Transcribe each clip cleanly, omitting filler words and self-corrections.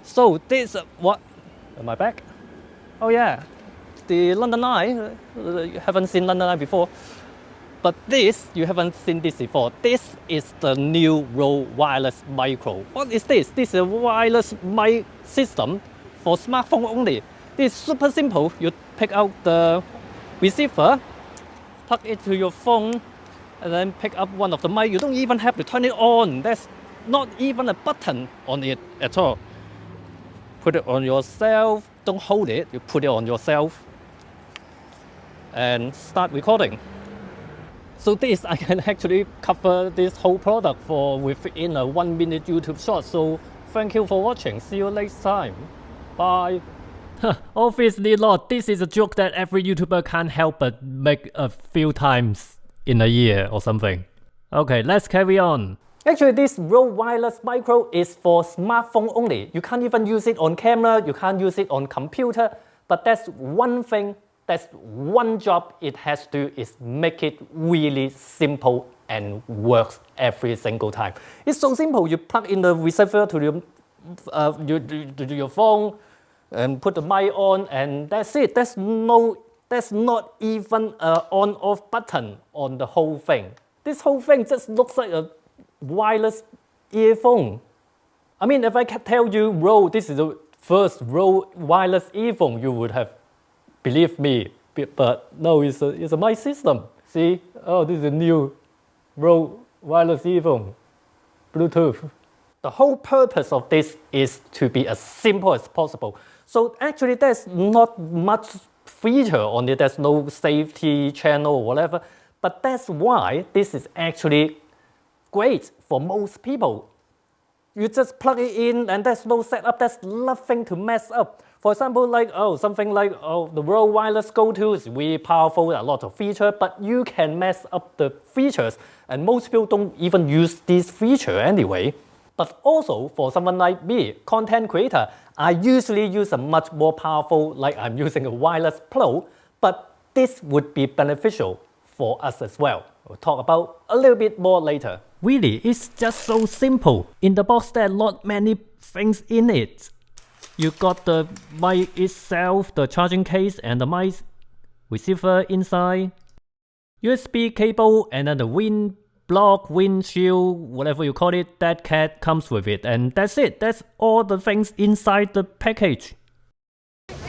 So this what? Am I back? Oh yeah, the London Eye. You haven't seen London Eye before, but this you haven't seen this before. This is the new RØDE wireless micro. What is this? This is a wireless mic system for smartphone only. This is super simple. You pick out the receiver, plug it to your phone, and then pick up one of the mic. You don't even have to turn it on. There's not even a button on it at all. Put it on yourself. Don't hold it. You put it on yourself and start recording. So this I can actually cover this whole product for within a 1 minute YouTube short. So thank you for watching. See you next time. Bye. Obviously not. This is a joke that every YouTuber can't help but make a few times in a year or something. Okay, let's carry on. Actually, this RØDE wireless micro is for smartphone only. You can't even use it on camera, you can't use it on computer, but that's one thing, that's one job it has to do is make it really simple and works every single time. It's so simple, you plug in the receiver to your phone and put the mic on and that's it. There's not even an on-off button on the whole thing. This whole thing just looks like a wireless earphone. I mean, if I can tell you, RØDE, this is the first RØDE wireless earphone, you would have believed me. But no, it's a mic system. See? Oh, this is a new RØDE wireless earphone, Bluetooth. The whole purpose of this is to be as simple as possible. So actually, there's not much feature on it. There's no safety channel or whatever. But that's why this is actually great for most people. You just plug it in and there's no setup, there's nothing to mess up. For example, something like the RØDE Wireless Go 2 is really powerful, a lot of features, but you can mess up the features and most people don't even use this feature anyway. But also for someone like me, content creator, I usually use a much more powerful, like I'm using a wireless Pro, but this would be beneficial for us as well. We'll talk about a little bit more later. Really, it's just so simple. In the box, there are not many things in it. You got the mic itself, the charging case, and the mic receiver inside. USB cable, and then the wind block, windshield, whatever you call it, that cat comes with it. And that's it. That's all the things inside the package.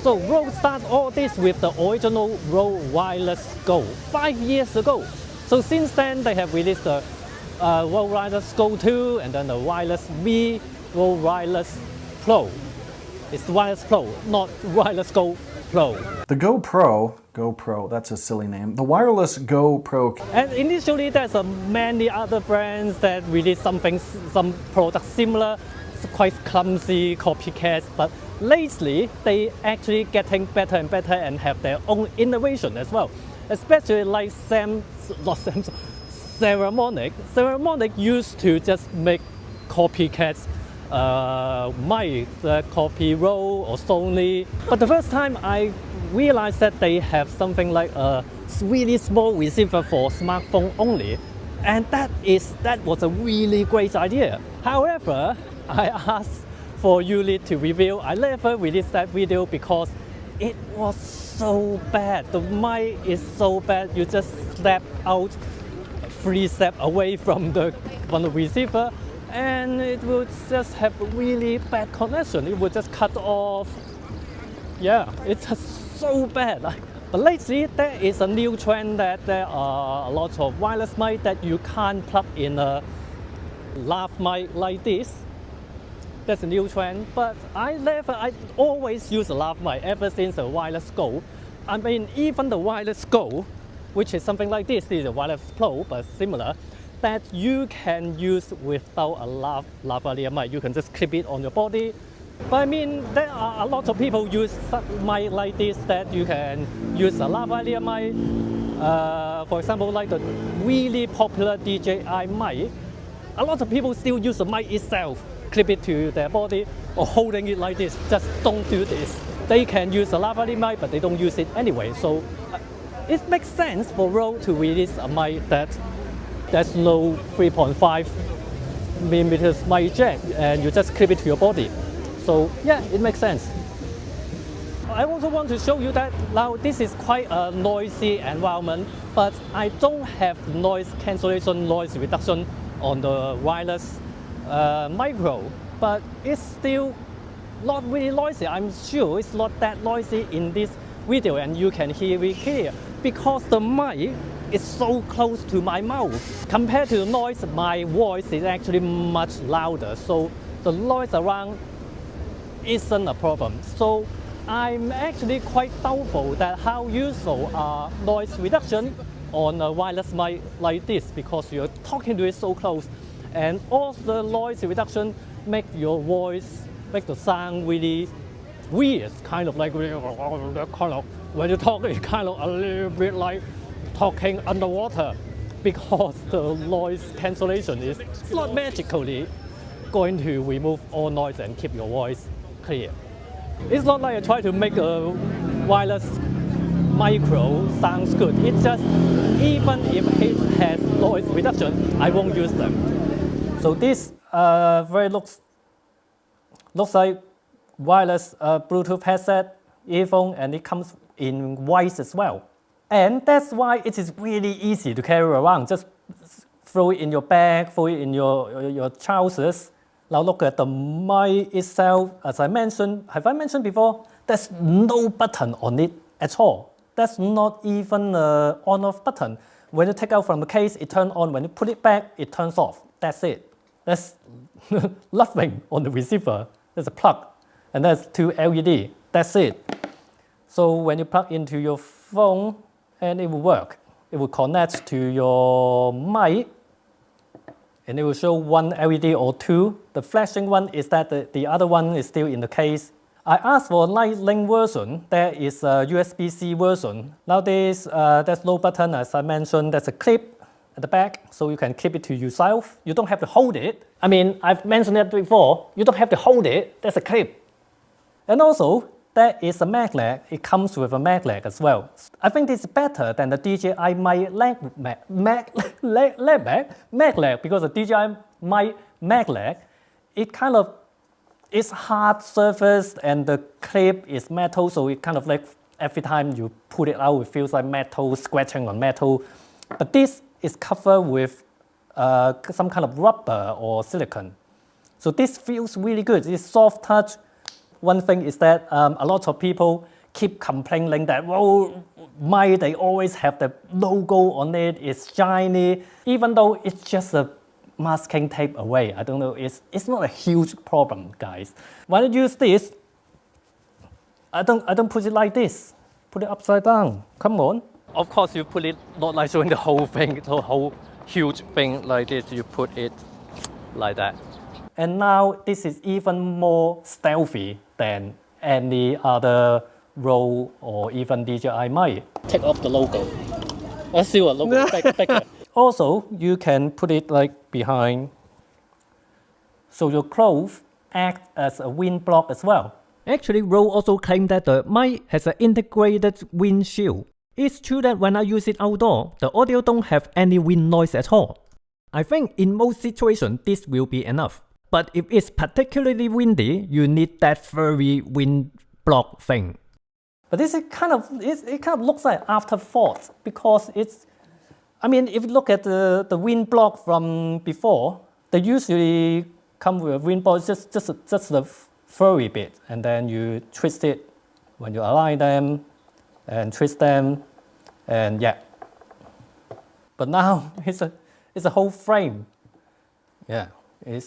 So RØDE started all this with the original RØDE Wireless Go 5 years ago. So since then, they have released the RØDE Wireless Go 2 and then the Wireless V, RØDE Wireless Pro. It's Wireless Pro, not Wireless Go Pro. The Go Pro, that's a silly name. The Wireless Go Pro. And initially there's many other brands that release some products similar, quite clumsy copycats, but lately they actually getting better and better and have their own innovation as well. Especially like Ceremonic. Ceremonic used to just make copycats, mic, copy RØDE or Sony. But the first time I realized that they have something like a really small receiver for smartphone only, and that was a really great idea. However, I asked for Yulit to review. I never released that video because it was so bad. The mic is so bad. You just step out 3 steps away from the receiver and it would just have a really bad connection. It would just cut off. Yeah, it's just so bad. But lately there is a new trend that there are a lot of wireless mic that you can't plug in a lav mic like this. That's a new trend, but I always use a lav mic ever since the Wireless Go. I mean, even the Wireless Go, which is something like this is a Wireless Pro, but similar, that you can use without a lavalier mic. You can just clip it on your body. But I mean, there are a lot of people use mic like this that you can use a lavalier mic. For example, like the really popular DJI mic, a lot of people still use the mic itself, clip it to their body or holding it like this. Just don't do this. They can use a lavalier mic, but they don't use it anyway. So it makes sense for RØDE to release a mic that there's no 3.5 millimeters mic jack and you just clip it to your body. So yeah, it makes sense. I also want to show you that now this is quite a noisy environment, but I don't have noise cancellation, noise reduction on the wireless micro, but it's still not really noisy. I'm sure it's not that noisy in this video, and you can hear it clear because the mic is so close to my mouth. Compared to the noise, my voice is actually much louder, so the noise around isn't a problem. So I'm actually quite doubtful that how useful are noise reduction on a wireless mic like this, because you're talking to it so close, and all the noise reduction make your voice, make the sound really weird, kind of like when you talk, it's kind of a little bit like talking underwater, because the noise cancellation is not magically going to remove all noise and keep your voice clear. It's not like I try to make a wireless micro sounds good. It's just, even if it has noise reduction, I won't use them. So this very looks like wireless Bluetooth headset, earphone, and it comes in white as well. And that's why it is really easy to carry around. Just throw it in your bag, throw it in your trousers. Now look at the mic itself. As I mentioned, have I mentioned before? There's no button on it at all. That's not even an on-off button. When you take out from the case, it turns on. When you put it back, it turns off. That's it. There's nothing on the receiver. There's a plug, and there's two LED. That's it. So when you plug into your phone, and it will work. It will connect to your mic, and it will show one LED or two. The flashing one is that the other one is still in the case. I asked for a Lightning version. There is a USB-C version. Nowadays, there's no button, as I mentioned. There's a clip at the back, so you can clip it to yourself. You don't have to hold it. I mean, I've mentioned it before. You don't have to hold it. There's a clip. And also, there is a magnet. It comes with a magnet as well. I think this is better than the DJI mic magnet, because the DJI mic magnet, it kind of is hard surface and the clip is metal, so it kind of like every time you put it out, it feels like metal, scratching on metal. But this is covered with some kind of rubber or silicone. So this feels really good. It's soft touch. One thing is that a lot of people keep complaining that, well, mic, they always have the logo on it, it's shiny, even though it's just a masking tape away. I don't know, it's not a huge problem, guys. When I use this, I don't put it like this. Put it upside down. Come on. Of course, you put it not like showing the whole thing, the whole huge thing like this. You put it like that. And now this is even more stealthy than any other RØDE or even DJI mic. Take off the logo. Let's see what logo bigger. Also, you can put it like behind, so your clothes act as a wind block as well. Actually, RØDE also claimed that the mic has an integrated windshield. It's true that when I use it outdoor, the audio don't have any wind noise at all. I think in most situations, this will be enough. But if it's particularly windy, you need that furry wind block thing. But this is it kind of looks like afterthought, because it's, I mean, if you look at the wind block from before, they usually come with a wind block, just the furry bit, and then you twist it when you align them, and twist them, and yeah. But now it's a whole frame. Yeah, it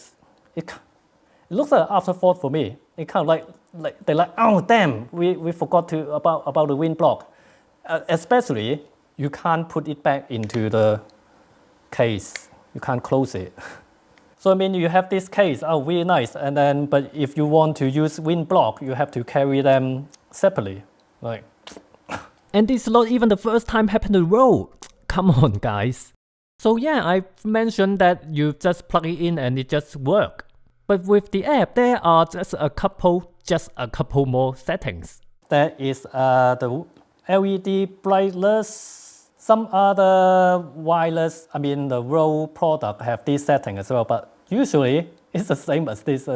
looks like an afterthought for me. It kind of like they're like, oh damn, we forgot about the wind block. Especially, you can't put it back into the case. You can't close it. So I mean, you have this case, oh, really nice. And then, but if you want to use wind block, you have to carry them separately, like. And this is not even the first time happened to RØDE. Come on, guys. So yeah, I mentioned that you just plug it in and it just works. But with the app, there are just a couple more settings. There is the LED brightness. Some other wireless, I mean the RØDE product have this setting as well, but usually it's the same as this.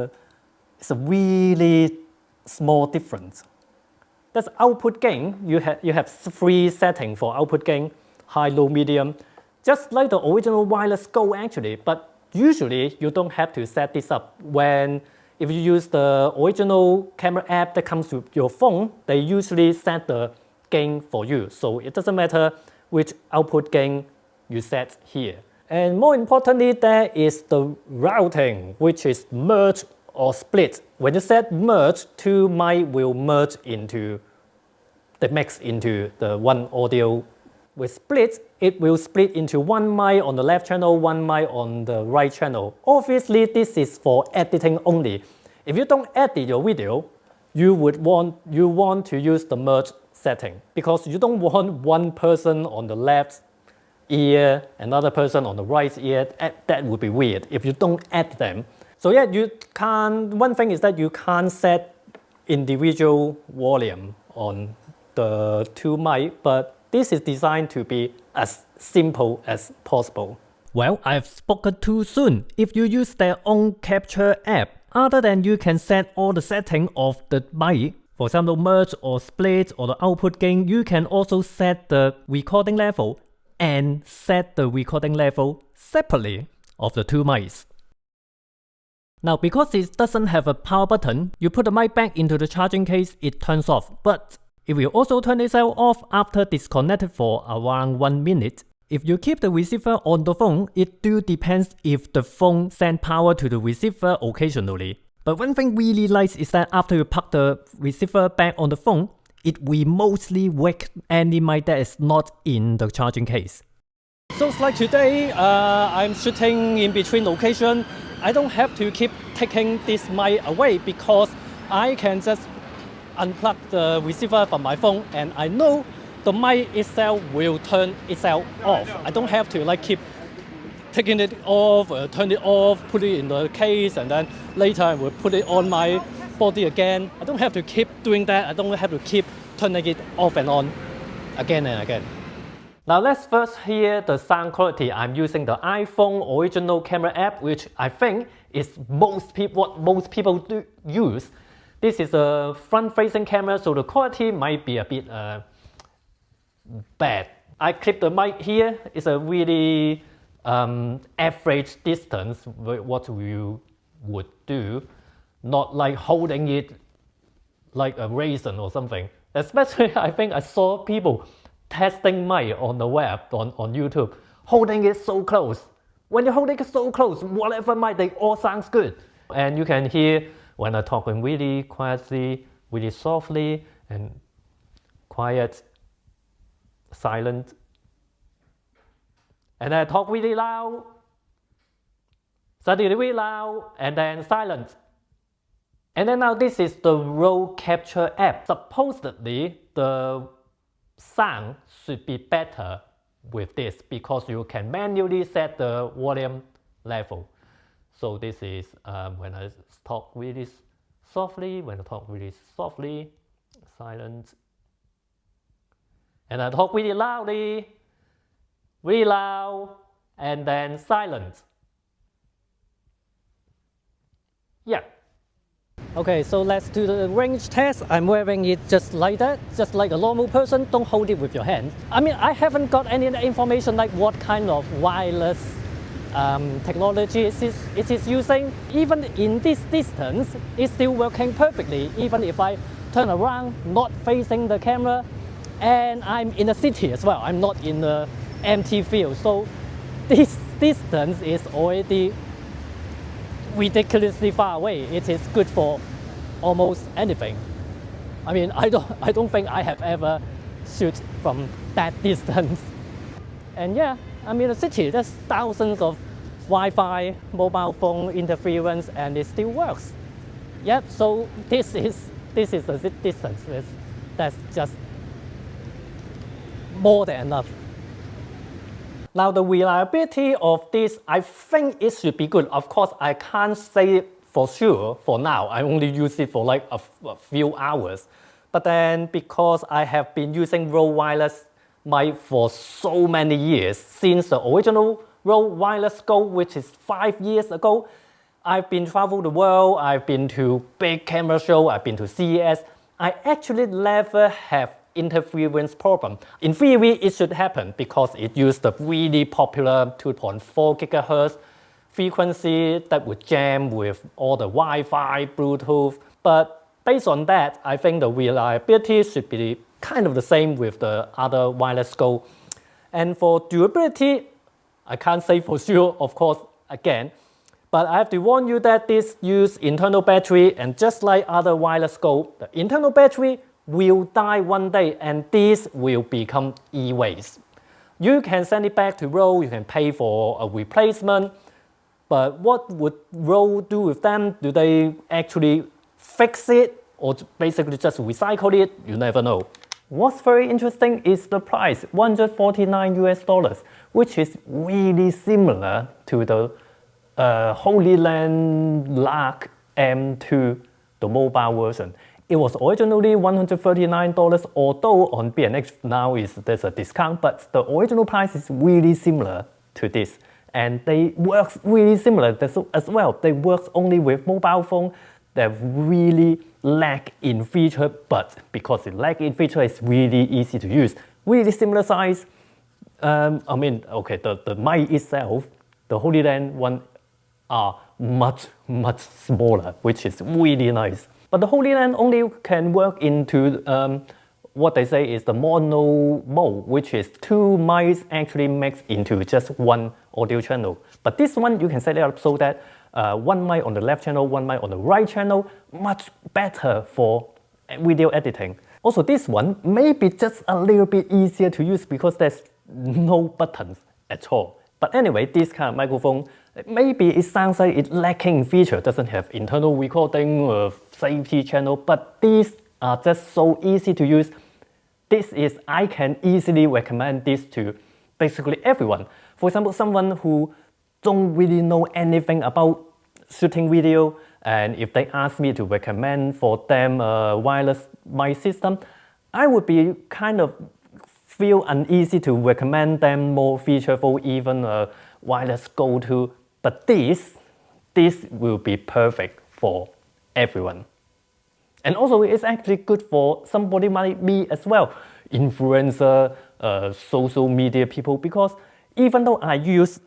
it's a really small difference. That's output gain. You have 3 settings for output gain, high, low, medium, just like the original wireless Go actually. But usually you don't have to set this up. If you use the original camera app that comes with your phone, they usually set the gain for you. So it doesn't matter which output gain you set here. And more importantly, there is the routing, which is merge or split. When you set merge, 2 mic will merge into the mix into the one audio. With split, it will split into 1 mic on the left channel, 1 mic on the right channel. Obviously, this is for editing only. If you don't edit your video, you want to use the merge setting because you don't want one person on the left ear, another person on the right ear. That would be weird if you don't edit them. So yeah, one thing is that you can't set individual volume on the 2 mic, but this is designed to be as simple as possible. Well, I've spoken too soon. If you use their own capture app, other than you can set all the settings of the mic, for example, merge or split or the output gain, you can also set the recording level and set the recording level separately of the 2 mics. Now, because it doesn't have a power button, you put the mic back into the charging case, it turns off. But it will also turn itself off after disconnected for around 1 minute. If you keep the receiver on the phone, it do depends if the phone send power to the receiver occasionally. But one thing really nice is that after you plug the receiver back on the phone, it will mostly wake any mic that is not in the charging case. So it's like today, I'm shooting in between locations. I don't have to keep taking this mic away because I can just unplug the receiver from my phone and I know the mic itself will turn itself off. I don't have to keep taking it off, turn it off, put it in the case, and then later I will put it on my body again. I don't have to keep doing that. I don't have to keep turning it off and on again and again. Now let's first hear the sound quality. I'm using the iPhone original camera app, which I think is what most people do use. This is a front-facing camera, so the quality might be a bit bad. I clip the mic here. It's a really average distance, what you would do, not like holding it like a raisin or something. Especially, I think I saw people testing mic on the web, on YouTube, holding it so close. When you're holding it so close, whatever mic, they all sounds good. And you can hear when I'm talking really quietly, really softly, and quiet, silent. And then I talk really loud, suddenly really loud, and then silent. And then now this is the RØDE capture app. Supposedly, the sound should be better with this because you can manually set the volume level. So this is when I talk really softly, when I talk really softly, silent. And I talk really loudly, really loud, and then silent. Yeah. Okay, so let's do the range test. I'm wearing it just like that, just like a normal person. Don't hold it with your hand. I mean, I haven't got any information like what kind of wireless technology it is using. Even in this distance, it's still working perfectly. Even if I turn around, not facing the camera, and I'm in the city as well. I'm not in the empty field. So this distance is already ridiculously far away. It is good for almost anything. I mean, I don't think I have ever shoot from that distance. And yeah, I'm in a city. There's thousands of Wi-Fi, mobile phone interference, and it still works. Yep. So this is the distance. That's just more than enough. Now the reliability of this, I think it should be good. Of course, I can't say for sure for now. I only use it for like a few hours. But then because I have been using RØDE wireless mic for so many years, since the original RØDE wireless Go, which is 5 years ago, I've been travel the world, I've been to big camera show, I've been to CES. I actually never have interference problem. In theory, it should happen because it used the really popular 2.4 gigahertz frequency that would jam with all the Wi-Fi, Bluetooth. But based on that, I think the reliability should be kind of the same with the other wireless Go. And for durability, I can't say for sure, of course, again, but I have to warn you that this uses internal battery, and just like other wireless Go, the internal battery will die one day and this will become e-waste. You can send it back to RØDE, you can pay for a replacement, but what would RØDE do with them? Do they actually fix it or basically just recycle it? You never know. What's very interesting is the price, $149 US, which is really similar to the Holy Land Lark M2, the mobile version. It was originally $139, although on B&H now there's a discount, but the original price is really similar to this. And they work really similar as well. They work only with mobile phone. They really lack in feature, but because it lack in feature, it's really easy to use. Really similar size. The mic itself, the Holy Land one are much smaller, which is really nice. But the Holy Land only can work into what they say is the mono mode, which is two mics actually mixed into just one audio channel. But this one, you can set it up so that one mic on the left channel, one mic on the right channel, much better for video editing. Also, this one may be just a little bit easier to use because there's no buttons at all. But anyway, this kind of microphone, maybe it sounds like it's lacking feature, doesn't have internal recording or safety channel, but these are just so easy to use. I can easily recommend this to basically everyone. For example, someone who don't really know anything about shooting video, and if they ask me to recommend for them a wireless mic system, I would be kind of feel uneasy to recommend them more featureful, even a wireless go-to. But this will be perfect for everyone. And also, it's actually good for somebody like me as well, influencer, social media people, because even though I use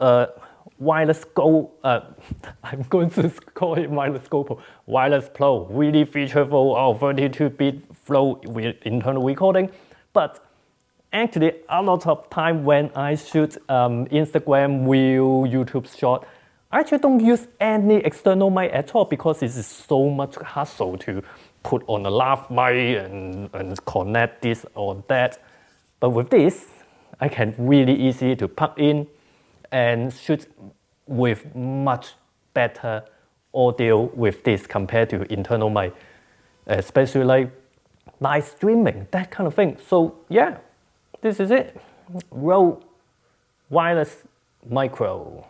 wireless Go, I'm going to call it wireless GoPro, wireless Pro, really featureful, 32-bit flow with internal recording, but actually a lot of time when I shoot Instagram reel, YouTube short, I actually don't use any external mic at all because it is so much hassle to put on a lav mic and connect this or that. But with this, I can really easy to plug in and shoot with much better audio with this compared to internal mic, especially like live streaming, that kind of thing. So yeah, this is it. RØDE Wireless Micro.